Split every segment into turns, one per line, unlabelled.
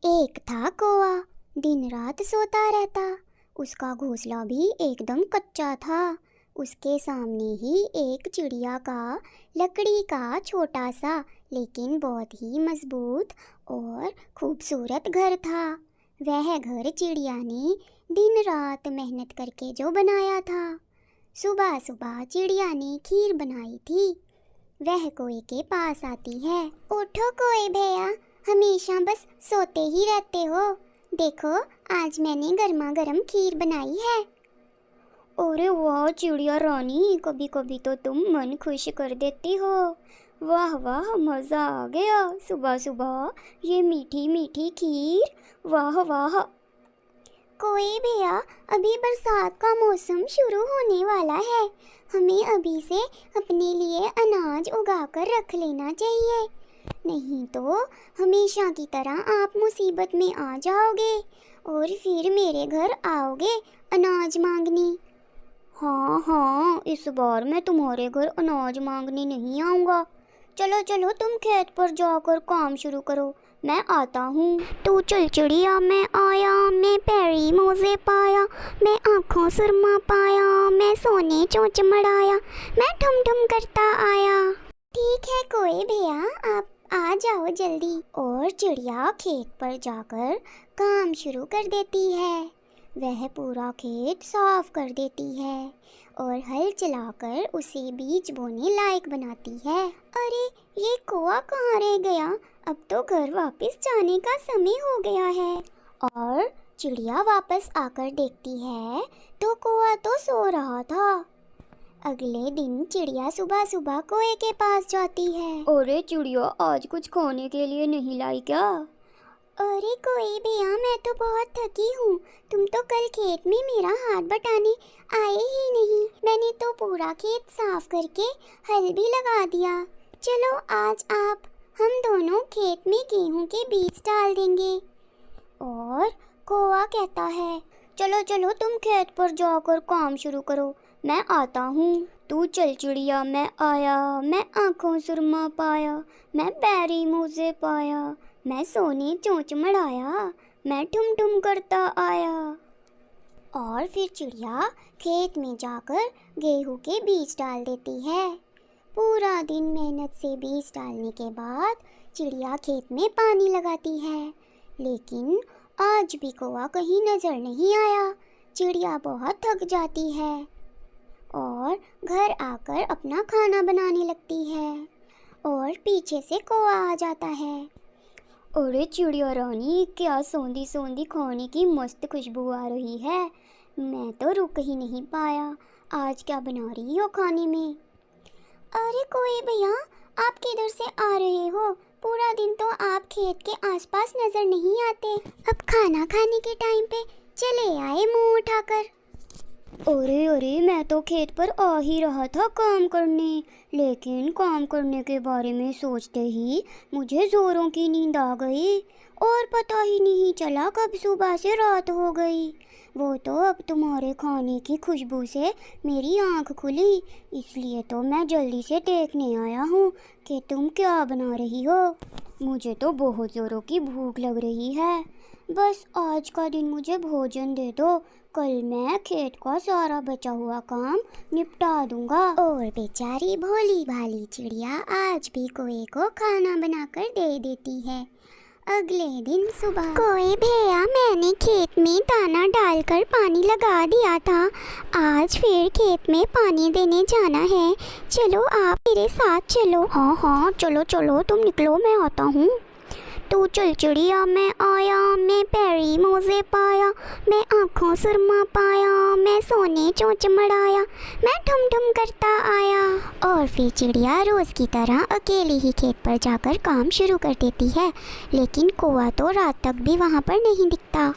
एक था कौआ, दिन रात सोता रहता। उसका घोंसला भी एकदम कच्चा था। उसके सामने ही एक चिड़िया का लकड़ी का छोटा सा लेकिन बहुत ही मजबूत और खूबसूरत घर था। वह घर चिड़िया ने दिन रात मेहनत करके जो बनाया था। सुबह सुबह चिड़िया ने खीर बनाई थी। वह कोए के पास आती है। उठो कोए भैया, हमेशा बस सोते ही रहते हो। देखो, आज मैंने गर्मा गर्म खीर बनाई है। अरे वाह चिड़िया रानी, कभी कभी तो तुम मन खुश कर देती हो। वाह वाह, मज़ा आ गया। सुबह सुबह ये मीठी मीठी खीर, वाह वाह। कोई भैया, अभी बरसात का मौसम शुरू होने वाला है। हमें अभी से अपने लिए अनाज उगा कर रख लेना चाहिए, नहीं तो हमेशा की तरह आप मुसीबत में आ जाओगे और फिर मेरे घर आओगे अनाज मांगने। हाँ हाँ, इस बार मैं तुम्हारे घर अनाज मांगने नहीं आऊँगा। चलो चलो, तुम खेत पर जाकर काम शुरू करो, मैं आता हूँ। तू चल चिड़िया, मैं आया, मैं पैरी मोजे पाया, मैं आँखों सुरमा पाया, मैं सोने चोंच मड़ाया, मैं ठुम ठुम करता आया। ठीक है कोई भैया, आप आ जाओ जल्दी। और चिड़िया खेत पर जाकर काम शुरू कर देती है। वह पूरा खेत साफ कर देती है और हल चलाकर उसे बीज बोने लायक बनाती है। अरे, ये कौआ कहाँ रह गया? अब तो घर वापस जाने का समय हो गया है। और चिड़िया वापस आकर देखती है तो कौआ तो सो रहा था। अगले दिन चिड़िया सुबह सुबह कौए के पास जाती है। अरे चिड़िया, आज कुछ खाने के लिए नहीं लाई क्या? अरे कोई भैया, मैं तो बहुत थकी हूँ। तुम तो कल खेत में मेरा हाथ बटाने आए ही नहीं। मैंने तो पूरा खेत साफ करके हल भी लगा दिया। चलो आज हम दोनों खेत में गेहूं के बीज डाल देंगे। और कौवा कहता है, चलो चलो, तुम खेत पर जाकर काम शुरू करो, मैं आता हूँ। तू चल चिड़िया, मैं आया, मैं आँखों सुरमा पाया, मैं पैरी मोजे पाया, मैं सोने चोंच मड़ाया, मैं ठुम ठुम करता आया। और फिर चिड़िया खेत में जाकर गेहूं के बीज डाल देती है। पूरा दिन मेहनत से बीज डालने के बाद चिड़िया खेत में पानी लगाती है, लेकिन आज भी कौवा कहीं नजर नहीं आया। चिड़िया बहुत थक जाती है और घर आकर अपना खाना बनाने लगती है और पीछे से कौवा आ जाता है। अरे चिड़िया रानी, क्या सौंधी सौंधी खाने की मस्त खुशबू आ रही है। मैं तो रुक ही नहीं पाया। आज क्या बना रही हो खाने में? अरे कोई भैया, आप किधर से आ रहे हो? पूरा दिन तो आप खेत के आसपास नजर नहीं आते। अब खाना खाने के टाइम पे चले आए मुंह उठाकर। अरे अरे, मैं तो खेत पर आ ही रहा था काम करने, लेकिन काम करने के बारे में सोचते ही मुझे जोरों की नींद आ गई और पता ही नहीं चला कब सुबह से रात हो गई। वो तो अब तुम्हारे खाने की खुशबू से मेरी आंख खुली, इसलिए तो मैं जल्दी से देखने आया हूँ कि तुम क्या बना रही हो। मुझे तो बहुत ज़ोरों की भूख लग रही है। बस आज का दिन मुझे भोजन दे दो, कल मैं खेत का सारा बचा हुआ काम निपटा दूंगा। और बेचारी भोली भाली चिड़िया आज भी कौए को खाना बनाकर दे देती है। अगले दिन सुबह, कोई भैया, मैंने खेत में दाना डालकर पानी लगा दिया था। आज फिर खेत में पानी देने जाना है। चलो आप मेरे साथ चलो। हाँ हाँ, चलो चलो, तुम निकलो, मैं आता हूँ। तू चल चिड़िया, मैं आया, मैं पैरी मोजे पाया, मैं आँखों सुरमा पाया, मैं सोने चोंच मड़ाया, मैं ठुम ठुम करता आया। और फिर चिड़िया रोज़ की तरह अकेली ही खेत पर जाकर काम शुरू कर देती है, लेकिन कौवा तो रात तक भी वहाँ पर नहीं दिखता।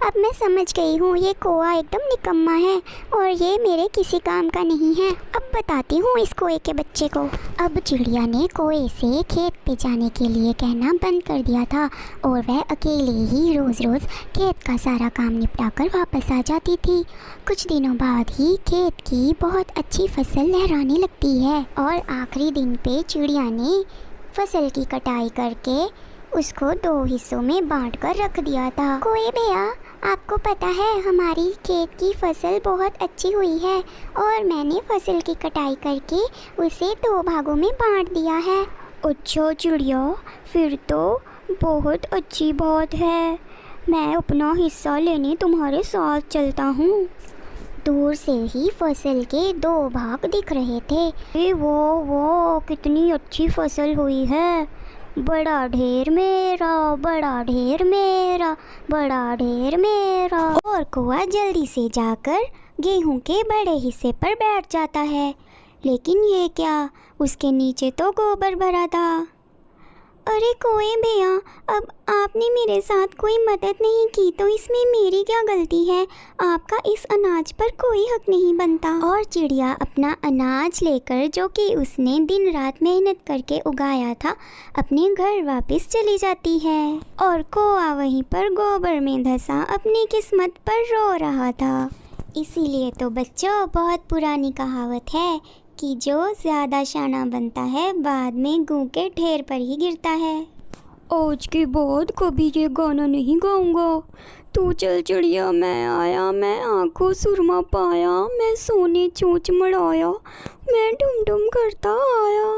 अब मैं समझ गई हूँ, ये कौवा एकदम निकम्मा है और ये मेरे किसी काम का नहीं है। अब बताती हूँ इस कौए के बच्चे को। अब चिड़िया ने कौए से खेत पे जाने के लिए कहना बंद कर दिया था और वह अकेले ही रोज़ रोज़ खेत का सारा काम निपटाकर वापस आ जाती थी। कुछ दिनों बाद ही खेत की बहुत अच्छी फसल लहराने लगती है और आखिरी दिन पे चिड़िया ने फसल की कटाई करके उसको 2 हिस्सों में बांटकर रख दिया था। कोए भैया, आपको पता है हमारी खेत की फसल बहुत अच्छी हुई है और मैंने फसल की कटाई करके उसे 2 भागों में बांट दिया है। अच्छा चिड़िया, फिर तो बहुत अच्छी बात है। मैं अपना हिस्सा लेने तुम्हारे साथ चलता हूँ। दूर से ही फसल के 2 भाग दिख रहे थे। वो कितनी अच्छी फसल हुई है। बड़ा ढेर मेरा, बड़ा ढेर मेरा, बड़ा ढेर मेरा। और कौआ जल्दी से जाकर गेहूं के बड़े हिस्से पर बैठ जाता है। लेकिन ये क्या, उसके नीचे तो गोबर भरा था। अरे कोए भैया, अब आपने मेरे साथ कोई मदद नहीं की तो इसमें मेरी क्या गलती है? आपका इस अनाज पर कोई हक नहीं बनता। और चिड़िया अपना अनाज लेकर, जो कि उसने दिन रात मेहनत करके उगाया था, अपने घर वापस चली जाती है। और कौआ वहीं पर गोबर में धंसा अपनी किस्मत पर रो रहा था। इसीलिए तो बच्चों, बहुत पुरानी कहावत है कि जो ज़्यादा शाना बनता है बाद में गूं के ढेर पर ही गिरता है। आज के बाद कभी ये गाना नहीं गाऊंगा। तू चल चिड़िया, मैं आया, मैं आंखों सुरमा पाया, मैं सोने चोंच मढ़ाया, मैं डुम डुम करता आया।